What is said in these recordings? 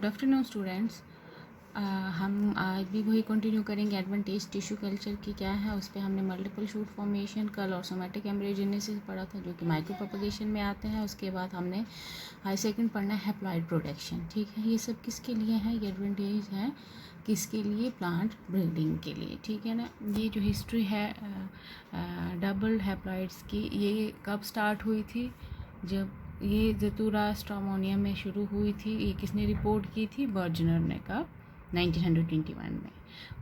Good afternoon students. हम आज भी वही कंटिन्यू करेंगे। एडवांटेज टिश्यू कल्चर की क्या है, उस पर हमने मल्टीपल शूट फॉर्मेशन, कल और सोमेटिक एम्ब्रियोजेनेसिस पढ़ा था जो कि माइक्रो प्रोपगेशन में आते हैं। उसके बाद हमने हाई सेकेंड पढ़ना है हैप्लॉइड प्रोडक्शन। ठीक है, ये सब किसके लिए है, ये एडवांटेज है किसके लिए, प्लांट ब्रीडिंग के लिए। ठीक है ना। ये जो हिस्ट्री है डबल हैप्लॉइड्स की, ये कब स्टार्ट हुई थी, जब ये ज़ेतूरा स्ट्रामोनियम में शुरू हुई थी। ये किसने रिपोर्ट की थी, बर्जनर ने कब 1921 में।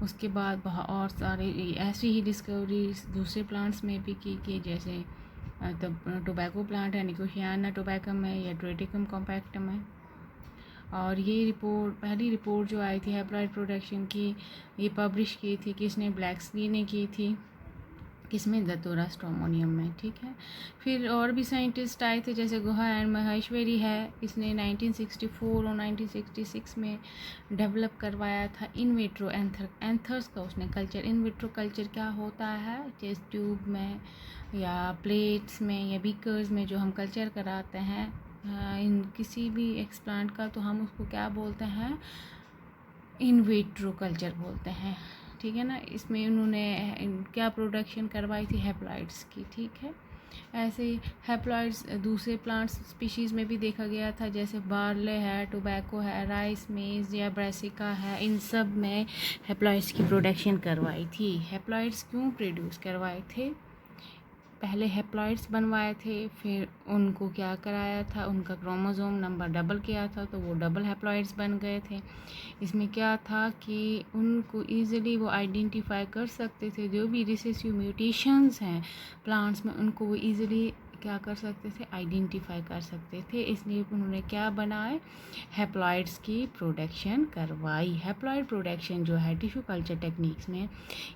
उसके बाद और सारे ऐसी ही डिस्कवरीज दूसरे प्लांट्स में भी की कि जैसे टोबैको प्लांट है, निकोशियाना टोबैकम है या ट्रेटिकम कॉम्पैक्टम है। और ये रिपोर्ट, पहली रिपोर्ट जो आई थी हैप्लॉइड प्रोडक्शन की, ये पब्लिश की थी किसने, ब्लैक्सली ने की थी। किसमें, ज़ेतूरा स्ट्रामोनियम में। ठीक है। फिर और भी साइंटिस्ट आए थे जैसे गुहा एंड महेश्वरी है, इसने 1964 और 1966 में डेवलप करवाया था इन विट्रो एंथर्स का उसने कल्चर। इन विट्रो कल्चर क्या होता है, टेस्ट ट्यूब में या प्लेट्स में या बीकर्स में जो हम कल्चर कराते हैं इन किसी भी एक्सप्लांट का, तो हम उसको क्या बोलते हैं, इन विट्रो कल्चर बोलते हैं। ठीक है ना। इसमें उन्होंने क्या प्रोडक्शन करवाई थी, हैप्लॉइड्स की। ठीक है। ऐसे ही हैप्लॉइड्स दूसरे प्लांट्स स्पीशीज़ में भी देखा गया था, जैसे बार्ले है, टोबैको है, राइस, मेज़ या ब्रेसिका है, इन सब में हैप्लॉइड्स की प्रोडक्शन करवाई थी। हैप्लॉइड्स क्यों प्रोड्यूस करवाए थे, पहले हैप्लॉइड्स बनवाए थे, फिर उनको क्या कराया था, उनका क्रोमोसोम नंबर डबल किया था तो वो डबल हैप्लॉइड्स बन गए थे। इसमें क्या था कि उनको ईज़िली वो आइडेंटिफाई कर सकते थे, जो भी रिसेसिव म्यूटेशंस हैं प्लांट्स में उनको वो ईज़िली क्या कर सकते थे, आइडेंटिफाई कर सकते थे। इसलिए उन्होंने क्या बनाए, हैप्लॉइड्स की प्रोडक्शन करवाई। हैप्लॉइड प्रोडक्शन जो है टिश्यू कल्चर टेक्निक्स में,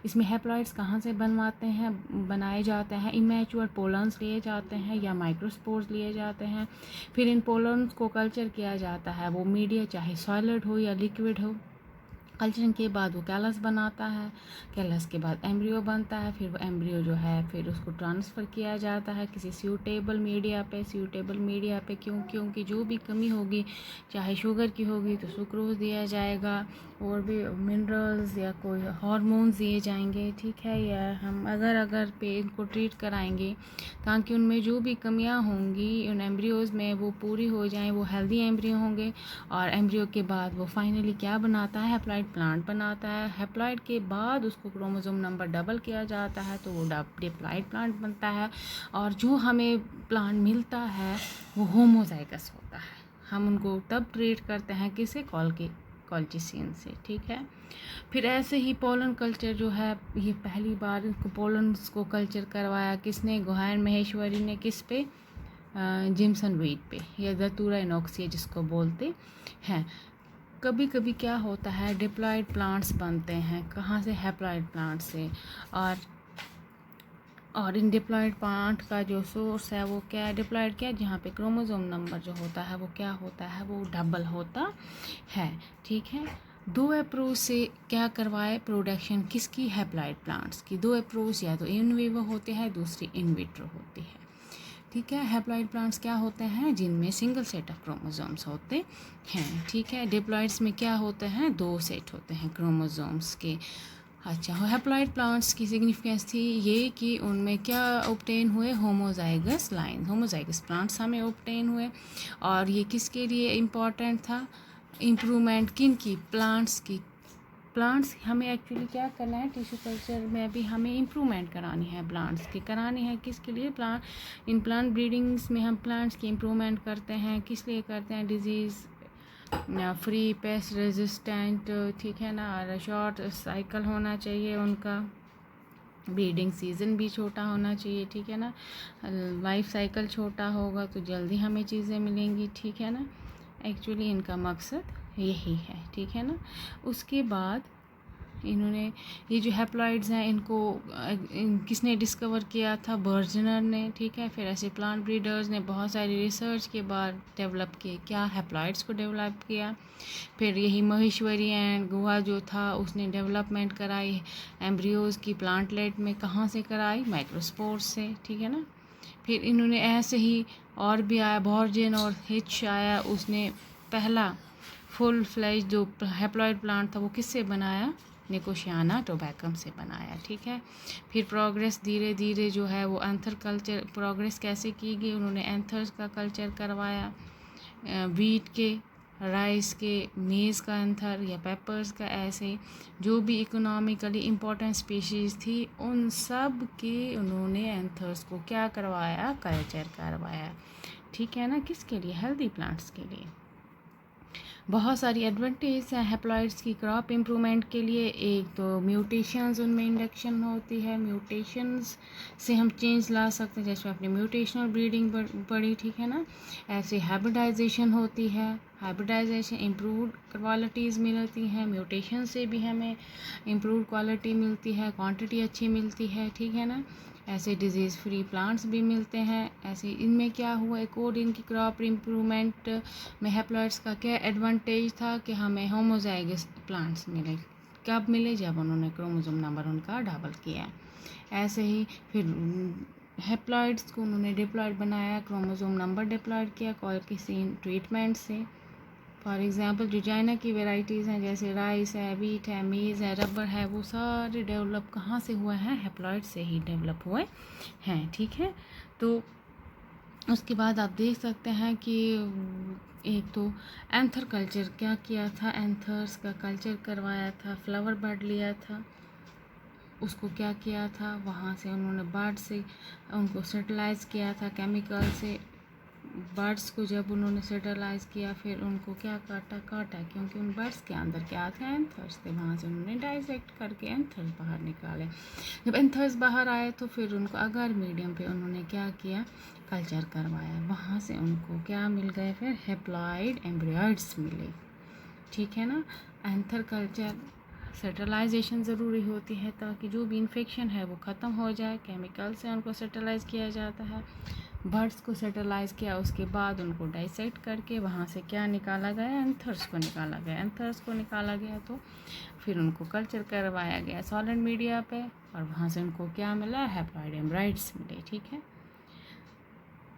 इसमें हैप्लॉइड्स कहाँ से बनाए जाते हैं, इमैच्योर पोलन्स लिए जाते हैं या माइक्रोस्पोर्स लिए जाते हैं। फिर इन पोलन्स को कल्चर किया जाता है, वो मीडिया चाहे सॉलिड हो या लिक्विड हो। कल्चरिंग के बाद वो कैलस बनाता है, कैलस के बाद एम्ब्रियो बनता है, फिर वो एम्ब्रियो जो है फिर उसको ट्रांसफ़र किया जाता है किसी सूटेबल मीडिया पे। क्योंकि जो भी कमी होगी, चाहे शुगर की होगी तो सुक्रोज दिया जाएगा, और भी मिनरल्स या कोई हार्मोन्स दिए जाएंगे। ठीक है। या हम अगर पे इनको ट्रीट कराएंगे ताकि उनमें जो भी कमियां होंगी उन एम्ब्रियोज़ में वो पूरी हो जाएं, वो हेल्दी एम्ब्रियो होंगे। और एम्ब्रियो के बाद वो फाइनली क्या बनाता है, हैप्लॉइड प्लांट बनाता है। हैप्लॉइड के बाद उसको क्रोमोसोम नंबर डबल किया जाता है तो वो डिप्लॉइड प्लांट बनता है। और जो हमें प्लांट मिलता है वो होमोजाइगस होता है। हम उनको तब ट्रीट करते हैं किसे, कॉल्चिसियन से। ठीक है। फिर ऐसे ही पोलन कल्चर जो है, ये पहली बार इसको पोलन्स को कल्चर करवाया किसने, गुहा एंड महेश्वरी ने। किस पे, जिम्सन वीट पे या ज़ेतूरा इनॉक्सिया जिसको बोलते हैं। कभी कभी क्या होता है, डिप्लॉइड प्लांट्स बनते हैं, कहाँ से, हैप्लॉइड प्लांट से। और इन डिप्लॉइड प्लांट का जो सोर्स है वो क्या है, डिप्लॉइड क्या है, जहाँ पे क्रोमोसोम नंबर जो होता है वो क्या होता है, वो डबल होता है। ठीक है। दो अप्रोच से क्या करवाए प्रोडक्शन किसकी, हैप्लॉइड प्लांट्स की। दो अप्रोच, या तो इन विवो होते हैं, दूसरी इन विट्रो होती है। ठीक है। हैप्लॉइड प्लांट्स क्या होते हैं, जिनमें सिंगल सेट ऑफ क्रोमोसोम्स होते हैं। ठीक है। डिप्लॉइड्स में क्या होते हैं, दो सेट होते हैं क्रोमोसोम्स के। अच्छा, हैप्लॉइड प्लांट्स की सिग्निफिकेंस थी ये कि उनमें क्या ऑब्टेन हुए, होमोजाइगस लाइन, होमोजाइगस प्लांट्स हमें ऑब्टेन हुए। और ये किसके लिए इम्पॉर्टेंट था, इम्प्रूवमेंट किन की, प्लांट्स की। प्लांट्स हमें एक्चुअली क्या करना है, टिश्यू कल्चर में भी हमें इम्प्रूवमेंट करानी है प्लांट्स की। करानी है किसके लिए, इन प्लांट ब्रीडिंग्स में हम प्लांट्स की इम्प्रूवमेंट करते हैं, किस लिए करते हैं, डिजीज़ फ्री, पेस्ट रेजिस्टेंट। ठीक है ना। और शॉर्ट साइकिल होना चाहिए उनका, ब्रीडिंग सीज़न भी छोटा होना चाहिए। ठीक है ना। लाइफ साइकिल छोटा होगा तो जल्दी हमें चीज़ें मिलेंगी। ठीक है ना। एक्चुअली इनका मकसद यही है। ठीक है ना। उसके बाद इन्होंने ये जो हैप्लॉइड्स हैं इनको किसने डिस्कवर किया था, बर्जनर ने। ठीक है। फिर ऐसे प्लांट ब्रीडर्स ने बहुत सारी रिसर्च के बाद डेवलप किए, क्या, हैप्लॉइड्स को डेवलप किया। फिर यही महेश्वरी एंड गुहा जो था उसने डेवलपमेंट कराई एम्ब्रियोज़ की प्लांटलेट में, कहाँ से कराई, माइक्रोस्पोर्स से। ठीक है ना। फिर इन्होंने ऐसे ही और भी आया, बॉर्जन और हिच आया, उसने पहला फुल फ्लैश जो हैप्लॉइड प्लांट था वो किससे बनाया, निकोशियाना टोबैकम से बनाया, ठीक है। फिर प्रोग्रेस धीरे धीरे जो है वो एंथर कल्चर, प्रोग्रेस कैसे की गई, उन्होंने एंथर्स का कल्चर करवाया, वीट के, राइस के, मेज़ का एंथर या पेपर्स का, ऐसे जो भी इकोनॉमिकली इम्पोर्टेंट स्पीशीज़ थी उन सब के उन्होंने एंथर्स को क्या करवाया, कल्चर करवाया, ठीक है ना। किसके लिए, हेल्दी प्लांट्स के लिए। बहुत सारी एडवांटेज हैं हैप्लॉइड्स की क्रॉप इम्प्रूवमेंट के लिए। एक तो म्यूटेशंस उनमें इंडक्शन होती है, म्यूटेशंस से हम चेंज ला सकते हैं, जैसे अपनी म्यूटेशनल ब्रीडिंग पढ़ी, ठीक है ना। ऐसे हाइब्रिडाइजेशन होती है, हाइब्रिडाइजेशन इम्प्रूव क्वालिटीज़ मिलती हैं, म्यूटेशन से भी हमें इम्प्रूव क्वालिटी मिलती है, क्वांटिटी अच्छी मिलती है, ठीक है ना। ऐसे डिजीज़ फ्री प्लांट्स भी मिलते हैं। ऐसे इनमें क्या हुआ, एक और इनकी क्रॉप इम्प्रूवमेंट में हैप्लॉइड्स का क्या एडवांटेज था कि हमें होमोजाइगस प्लांट्स मिले। कब मिले, जब उन्होंने क्रोमोसोम नंबर उनका डबल किया। ऐसे ही फिर हैप्लॉइड्स को उन्होंने डिप्लॉइड बनाया, क्रोमोसोम नंबर डिप्लॉइड किया किसी ट्रीटमेंट से। फॉर एग्ज़ाम्पल जो चाइना की वेराइटीज़ हैं, जैसे राइस है, वीट है, मेज़ है, रबर है, वो सारे डेवलप कहाँ से हुए हैं, हैप्लॉइड से ही डेवलप हुए हैं, ठीक है। तो उसके बाद आप देख सकते हैं कि एक तो एंथर कल्चर क्या किया था, एंथर्स का कल्चर करवाया था, फ्लावर बर्ड लिया था, उसको क्या किया था, वहाँ से उन्होंने बर्ड से उनको सेटलाइज किया था केमिकल से। बर्ड्स को जब उन्होंने सेटलाइज किया, फिर उनको क्या काटा, क्योंकि उन बर्ड्स के अंदर क्या थे, एंथर्स थे। वहाँ से उन्होंने डाइसेक्ट करके एंथर्स बाहर निकाले। जब एंथर्स बाहर आए तो फिर उनको अगर मीडियम पे उन्होंने क्या किया, कल्चर करवाया। वहाँ से उनको क्या मिल गए, फिर हैप्लॉइड एम्ब्रियॉइड्स मिले, ठीक है ना। एंथर कल्चर सेटलाइजेशन ज़रूरी होती है ताकि जो भी इन्फेक्शन है वो ख़त्म हो जाए। केमिकल से उनको सेटलाइज किया जाता है। बर्ड्स को सेटलाइज किया, उसके बाद उनको डाइसेक्ट करके वहाँ से क्या निकाला गया, एंथर्स को निकाला गया। एंथर्स को निकाला गया तो फिर उनको कल्चर करवाया गया सॉलिड मीडिया पे, और वहाँ से उनको क्या मिला, हैप्लॉइड एम्ब्राइड्स मिले, ठीक है।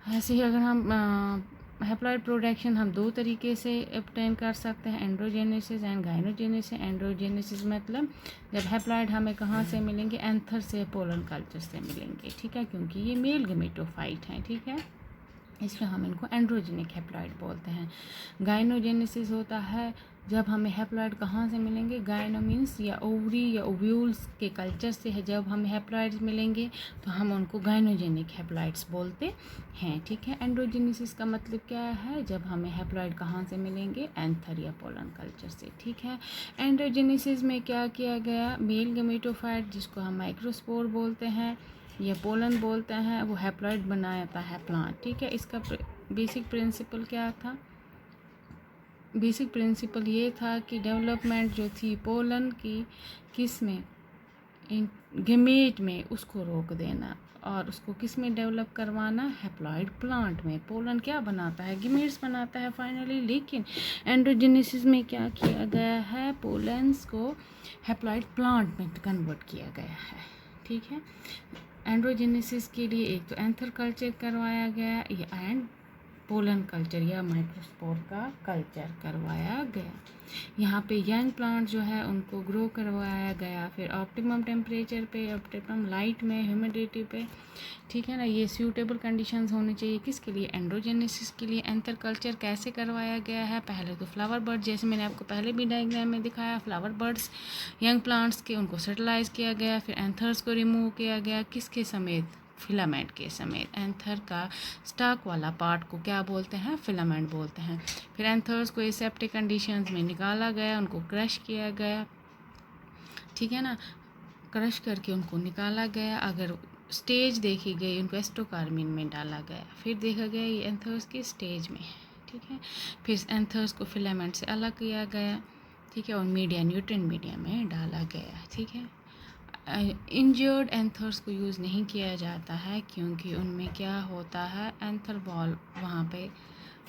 ऐसे ही अगर हम हैप्लॉइड प्रोडक्शन हम दो तरीके से ऑब्टेन कर सकते हैं, एंड्रोजेनेसिस एंड गाइनोजेनेसिस। एंड्रोजेनेसिस मतलब जब हैप्लॉइड हमें कहाँ से मिलेंगे, एंथर से, पोलन कल्चर से मिलेंगे, ठीक है, क्योंकि ये मेल गेमेटोफाइट हैं, ठीक है, इसलिए हम इनको एंड्रोजेनिक हैप्लॉइड बोलते हैं। गाइनोजेनेसिस होता है जब हमें हैप्लॉइड कहाँ से मिलेंगे, गायनो मीन्स या ओवरी या ओव्यूल्स के कल्चर से है। जब हमें हैप्लॉइड्स मिलेंगे तो हम उनको गाइनोजेनिक हैप्लॉइड्स बोलते हैं, ठीक है। एंड्रोजेनेसिस का मतलब क्या है, जब हमें हैप्लॉइड कहाँ से मिलेंगे, एंथर या पोलन कल्चर से, ठीक है। एंड्रोजेनेसिस में क्या किया गया, मेल गेमेटोफाइट जिसको हम माइक्रोस्पोर बोलते हैं या पोलन बोलते हैं, वो हैप्लॉइड बनाता है प्लांट, ठीक है। इसका बेसिक प्रिंसिपल क्या था, बेसिक प्रिंसिपल ये था कि डेवलपमेंट जो थी पोलन की, किस में, गेमेट में, उसको रोक देना, और उसको किस में डेवलप करवाना, हैप्लॉइड प्लांट में। पोलन क्या बनाता है, गेमेट्स बनाता है फाइनली, लेकिन एंड्रोजेनेसिस में क्या किया गया है, पोलन्स को हैप्लॉइड प्लांट में कन्वर्ट किया गया है, ठीक है। एंड्रोजेनेसिस के लिए एक तो एंथर कल्चर करवाया गया एंड पोलन कल्चर या माइक्रोस्पोर का कल्चर करवाया गया। यहाँ पे यंग प्लांट जो है उनको ग्रो करवाया गया, फिर ऑप्टिमम टेम्परेचर पे, ऑप्टिमम लाइट में, ह्यूमिडिटी पे, ठीक है ना। ये सूटेबल कंडीशंस होनी चाहिए किसके लिए, एंड्रोजेनेसिस के लिए। एंथर कल्चर कैसे करवाया गया है, पहले तो फ्लावर बर्ड, जैसे मैंने आपको पहले भी डायग्राम में दिखाया, फ्लावर बर्ड्स यंग प्लांट्स के, उनको सेटलाइज किया गया, फिर एंथर्स को रिमूव किया गया, किसके समेत, फिलामेंट के समेत। एंथर का स्टॉक वाला पार्ट को क्या बोलते हैं, फिलामेंट बोलते हैं। फिर एंथर्स को एसेप्टिक कंडीशंस में निकाला गया, उनको क्रश किया गया, ठीक है ना, क्रश करके उनको निकाला गया। अगर स्टेज देखी गई, उनको एस्टोकार्मिन में डाला गया, फिर देखा गया ये एंथर्स की स्टेज में है, ठीक है। फिर एंथर्स को फिलामेंट से अलग किया गया, ठीक है, और मीडिया, न्यूट्रिएंट मीडिया में डाला गया, ठीक है। इंजर्ड एंथर्स को यूज़ नहीं किया जाता है क्योंकि उनमें क्या होता है, एंथर बॉल, वहाँ पे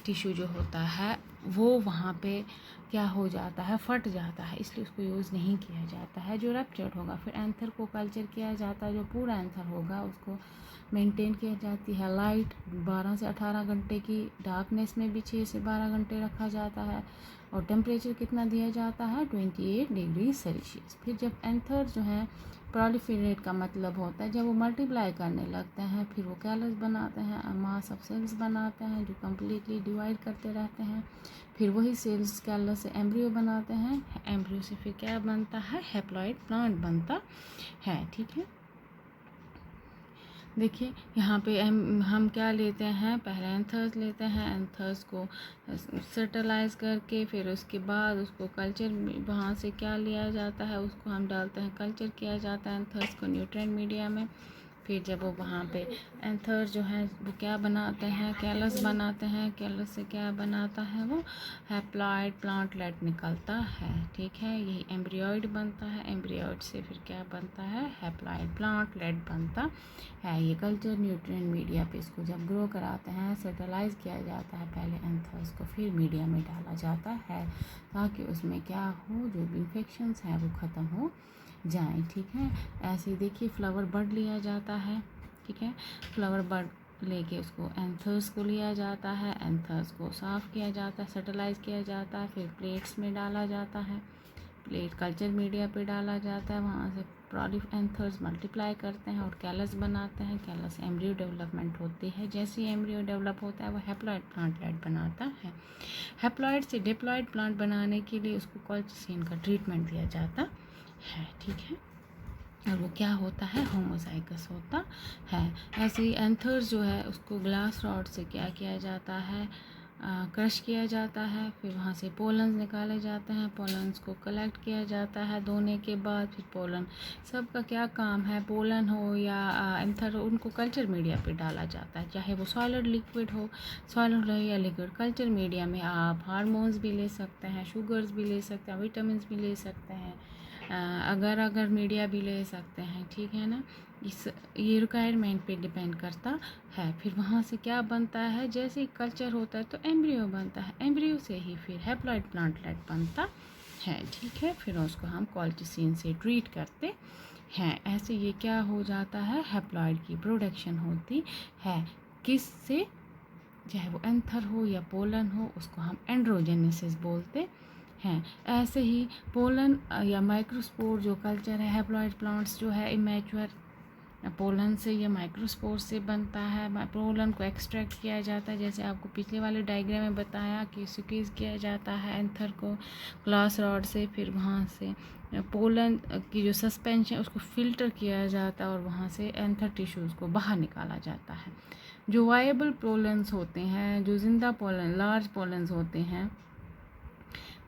टिश्यू जो होता है वो वहाँ पे क्या हो जाता है, फट जाता है, इसलिए उसको यूज़ नहीं किया जाता है जो रप्चर्ड होगा। फिर एंथर को कल्चर किया जाता है, जो पूरा एंथर होगा उसको मेंटेन किया जाती है। लाइट 12 से 18 घंटे की, डार्कनेस में भी 6 से 12 घंटे रखा जाता है। और टेम्परेचर कितना दिया जाता है, 28 डिग्री सेल्सियस। फिर जब एंथर जो है प्रोलिफरेट का मतलब होता है जब वो मल्टीप्लाई करने लगते हैं, फिर वो कैलस बनाते हैं, मास ऑफ सेल्स बनाते हैं जो कम्प्लीटली डिवाइड करते रहते हैं। फिर वही सेल्स कैलस से एम्ब्रियो बनाते हैं, एम्ब्रियो से फिर क्या बनता है, हैप्लॉइड प्लांट बनता है। ठीक है, देखिए यहाँ पे हम क्या लेते हैं, पहले एंथर्स लेते हैं, एंथर्स को सर्टलाइज करके फिर उसके बाद उसको कल्चर, वहाँ से क्या लिया जाता है उसको हम डालते हैं, कल्चर किया जाता है एंथर्स को न्यूट्रिएंट मीडिया में। फिर जब वो वहाँ पे एंथर जो है वो क्या बनाते हैं, कैलस बनाते हैं, कैलस से क्या बनाता है, वो हैप्लॉइड प्लांटलेट निकलता है। ठीक है, यही एम्ब्रियोइड बनता है, एम्ब्रियोइड से फिर क्या बनता है, हैप्लॉइड प्लांटलेट बनता है। ये कल्चर न्यूट्रिएंट मीडिया पे इसको जब ग्रो कराते हैं, सर्टलाइज किया जाता है पहले एंथर्स को, फिर मीडिया में डाला जाता है ताकि उसमें क्या हो, जो भी इन्फेक्शंस हैं वो ख़त्म हो जाएं। ठीक है, ऐसे देखिए फ्लावर बड लिया जाता है। ठीक है, फ्लावर बड लेके उसको एंथर्स को लिया जाता है, एंथर्स को साफ़ किया जाता है, सर्टलाइज किया जाता है, फिर प्लेट्स में डाला जाता है, प्लेट कल्चर मीडिया पे डाला जाता है, वहाँ से प्रोलिफ एंथर्स मल्टीप्लाई करते हैं और कैलस बनाते हैं, कैलस से एम्ब्रियो डेवलपमेंट होती है। जैसे ही एम्ब्रियो डेवलप होता है वो हैप्लॉइड प्लांटलेट बनाता है। हैप्लॉइड से डिप्लॉइड प्लांट बनाने के लिए उसको कॉल्चिसिन का ट्रीटमेंट दिया जाता है। ठीक है, और वो क्या होता है, होमोजाइगस होता है। ऐसे ही एंथर्स जो है उसको ग्लास रॉड से क्या किया जाता है, क्रश किया जाता है, फिर वहाँ से पोलन्स निकाले जाते हैं, पोलन्स को कलेक्ट किया जाता है धोने के बाद। फिर पोलन सबका क्या काम है, पोलन हो या एंथर हो, उनको कल्चर मीडिया पे डाला जाता है, चाहे वो सॉलिड लिक्विड हो, सॉलिड हो या लिक्विड। कल्चर मीडिया में आप हार्मोन्स भी ले सकते हैं, शुगर्स भी ले सकते हैं, विटामिन भी ले सकते हैं, अगर मीडिया भी ले सकते हैं। ठीक है ना, ये रिक्वायरमेंट पे डिपेंड करता है। फिर वहाँ से क्या बनता है, जैसे ही कल्चर होता है तो एम्ब्रियो बनता है, एम्ब्रियो से ही फिर हैप्लॉइड प्लांटलेट बनता है। ठीक है, फिर उसको हम कॉल्चिसिन से ट्रीट करते हैं। ऐसे ये क्या हो जाता है, हैप्लॉइड की प्रोडक्शन होती है। किससे, चाहे वो एंथर हो या पोलन हो, उसको हम एंड्रोजेनेसिस बोलते हैं। ऐसे ही पोलन या माइक्रोस्पोर जो कल्चर है, हैप्लॉइड प्लांट्स जो है इमेच्योर, पोलन से या माइक्रोस्पोर से बनता है। पोलन को एक्सट्रैक्ट किया जाता है, जैसे आपको पिछले वाले डायग्राम में बताया कि स्क्वीज़ किया जाता है एंथर को ग्लास रॉड से, फिर वहाँ से पोलन की जो सस्पेंशन उसको फिल्टर किया जाता है और वहाँ से एंथर टिश्यूज़ को बाहर निकाला जाता है। जो वायबल पोलन्स होते हैं, जो जिंदा पोलन, लार्ज पोलन्स होते हैं,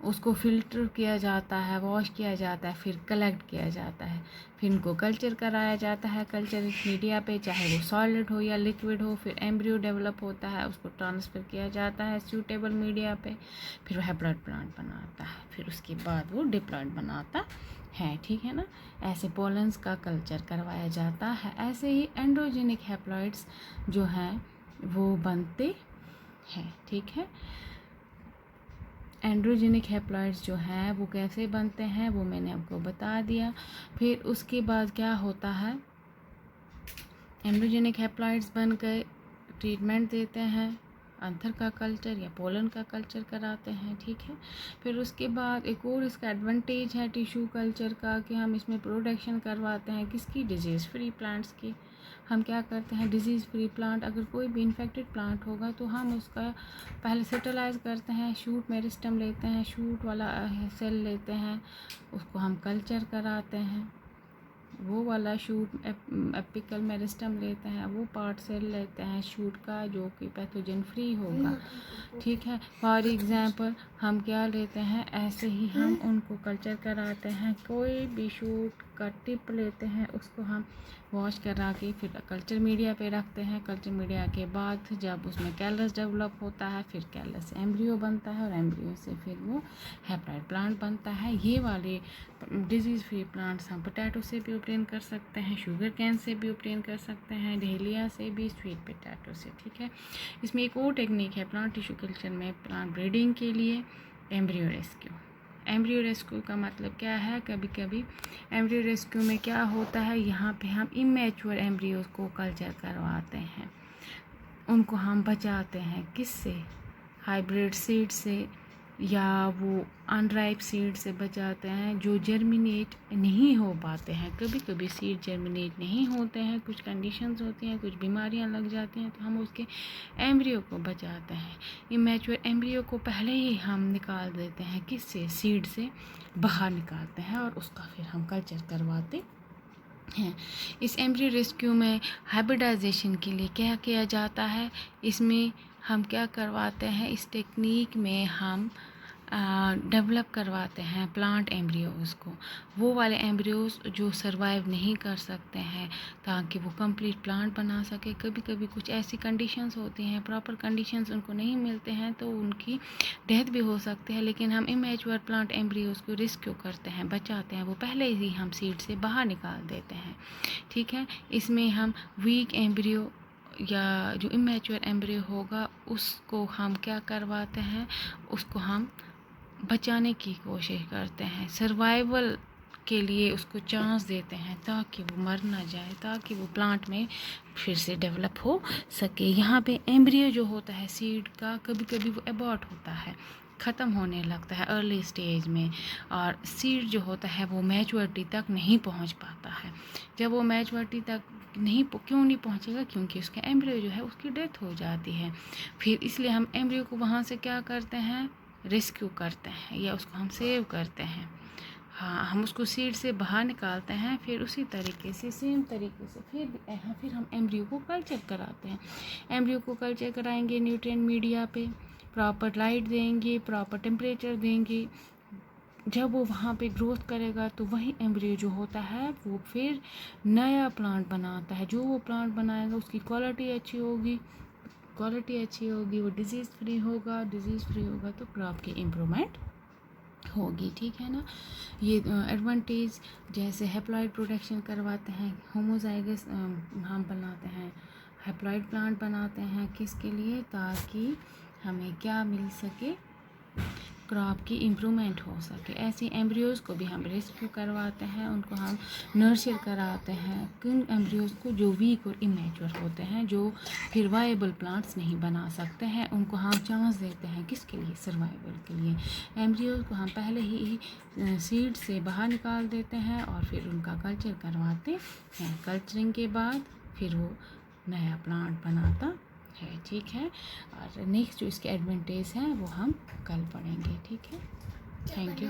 उसको फ़िल्टर किया जाता है, वॉश किया जाता है, फिर कलेक्ट किया जाता है, फिर इनको कल्चर कराया जाता है कल्चर मीडिया पे, चाहे वो सॉलिड हो या लिक्विड हो। फिर एम्ब्रियो डेवलप होता है, उसको ट्रांसफ़र किया जाता है सूटेबल मीडिया पे, फिर वो हैप्लॉइड प्लांट बनाता है, फिर उसके बाद वो डिप्लॉइड बनाता है। ठीक है ना, ऐसे पोलन्स का कल्चर करवाया जाता है। ऐसे ही एंड्रोजेनिक हैप्लॉइड्स जो हैं वो बनते हैं। ठीक है, एंड्रोजेनिक हैप्लॉइड्स जो हैं वो कैसे बनते हैं वो मैंने आपको बता दिया। फिर उसके बाद क्या होता है, एंड्रोजेनिक हैप्लॉइड्स बन गए, ट्रीटमेंट देते हैं, एंथर का कल्चर या पोलन का कल्चर कराते हैं। ठीक है, फिर उसके बाद एक और इसका एडवांटेज है टिश्यू कल्चर का कि हम इसमें प्रोडक्शन करवाते हैं किसकी, डिजीज़ फ्री प्लांट्स की। हम क्या करते हैं, डिजीज़ फ्री प्लांट, अगर कोई भी इन्फेक्टेड प्लांट होगा तो हम उसका पहले सर्टलाइज करते हैं, शूट मेरिस्टम लेते हैं, शूट वाला सेल लेते हैं, उसको हम कल्चर कराते हैं, वो वाला शूट एपिकल मेरिस्टम लेते हैं, वो पार्ट सेल लेते हैं शूट का जो कि पैथोजन फ्री होगा। ठीक है, फॉर एग्जांपल हम क्या लेते हैं, ऐसे ही हम उनको कल्चर कराते हैं। कोई भी शूट का टिप लेते हैं, उसको हम वॉश करा के फिर कल्चर मीडिया पे रखते हैं। कल्चर मीडिया के बाद जब उसमें कैलस डेवलप होता है, फिर कैलस से एम्ब्रियो बनता है और एम्ब्रियो से फिर वो हैप्लॉइड प्लांट बनता है। ये वाले डिजीज़ फ्री प्लांट्स हम पोटैटो से भी ऑब्टेन कर सकते हैं, शुगर कैन से भी ऑब्टेन कर सकते हैं, डहेलिया से भी, स्वीट पोटैटो से। ठीक है, इसमें एक और टेक्निक है प्लांट टिश्यू कल्चर में प्लांट ब्रीडिंग के लिए, एम्ब्रियो रेस्क्यू। एम्ब्रियो रेस्क्यू का मतलब क्या है, कभी कभी एम्ब्रियो रेस्क्यू में क्या होता है, यहाँ पे हम इमेच्योर एम्ब्रियोज को कल्चर करवाते हैं, उनको हम बचाते हैं। किससे, हाइब्रिड सीड से या वो अनराइप सीड से बचाते हैं जो जर्मिनेट नहीं हो पाते हैं। कभी कभी सीड जर्मिनेट नहीं होते हैं, कुछ कंडीशंस होती हैं, कुछ बीमारियां लग जाती हैं, तो हम उसके एम्ब्रियो को बचाते हैं। इमेच्योर एम्ब्रियो को पहले ही हम निकाल देते हैं, किससे, सीड से बाहर निकालते हैं और उसका फिर हम कल्चर करवाते हैं। इस एम्ब्रियो रेस्क्यू में हाइब्रिडाइजेशन के लिए क्या किया जाता है, इसमें हम क्या करवाते हैं, इस टेक्निक में हम डेवलप करवाते हैं प्लांट एम्ब्रियोज़ को, वो वाले एम्ब्रियोज़ जो सरवाइव नहीं कर सकते हैं, ताकि वो कंप्लीट प्लांट बना सके। कभी कभी कुछ ऐसी कंडीशंस होती हैं, प्रॉपर कंडीशंस उनको नहीं मिलते हैं, तो उनकी डेथ भी हो सकती है। लेकिन हम इमेच्योर प्लांट एम्ब्रियोज़ को रेस्क्यू करते हैं, बचाते हैं, वो पहले ही हम सीड से बाहर निकाल देते हैं। ठीक है, इसमें हम वीक एम्ब्रियो या जो इमेच्योर एम्ब्रियो होगा उसको हम क्या करवाते हैं, उसको हम बचाने की कोशिश करते हैं, सर्वाइवल के लिए उसको चांस देते हैं, ताकि वो मर ना जाए, ताकि वो प्लांट में फिर से डेवलप हो सके। यहाँ पे एम्ब्रियो जो होता है सीड का, कभी कभी वो अबॉर्ट होता है, ख़त्म होने लगता है अर्ली स्टेज में, और सीड जो होता है वो मैच्योरिटी तक नहीं पहुँच पाता है। जब वो मैच्योरिटी तक क्यों नहीं पहुँचेगा, क्योंकि उसका एम्ब्रियो जो है उसकी डेथ हो जाती है। फिर इसलिए हम एम्ब्रियो को वहाँ से क्या करते हैं, रेस्क्यू करते हैं या उसको हम सेव करते हैं। हाँ, हम उसको सीड से बाहर निकालते हैं, फिर उसी तरीके से सेम तरीके से फिर हम एम्ब्रियो को कल्चर कराते हैं। एम्ब्रियो को कल्चर कराएंगे न्यूट्रिएंट मीडिया पे, प्रॉपर लाइट देंगे, प्रॉपर टेम्परेचर देंगे। जब वो वहाँ पे ग्रोथ करेगा तो वही एम्ब्रियो जो होता है वो फिर नया प्लांट बनाता है। जो वो प्लांट बनाएगा उसकी क्वालिटी अच्छी होगी, वो डिज़ीज़ फ्री होगा तो क्रॉप की इम्प्रूवमेंट होगी। ठीक है ना, ये एडवांटेज, जैसे हैप्लॉइड प्रोटेक्शन करवाते हैं, होमोजाइगस हम बनाते हैं, हैप्लॉइड प्लांट बनाते हैं, किसके लिए, ताकि हमें क्या मिल सके, क्रॉप की इम्प्रूवमेंट हो सके। ऐसे एम्ब्रियोज़ को भी हम रेस्क्यू करवाते हैं, उनको हम नर्चर कराते हैं, किन एम्ब्रियोज़ को जो वीक और इमेच्योर होते हैं, जो फिर वायबल प्लांट्स नहीं बना सकते हैं, उनको हम चांस देते हैं, किसके लिए, सर्वाइवल के लिए। एम्ब्रियोज़ को हम पहले ही सीड से बाहर निकाल देते हैं और फिर उनका कल्चर करवाते हैं। कल्चरिंग के बाद फिर वो नया प्लांट बनाता है। ठीक है, और नेक्स्ट जो इसके एडवांटेज हैं वो हम कल पढ़ेंगे। ठीक है, थैंक यू।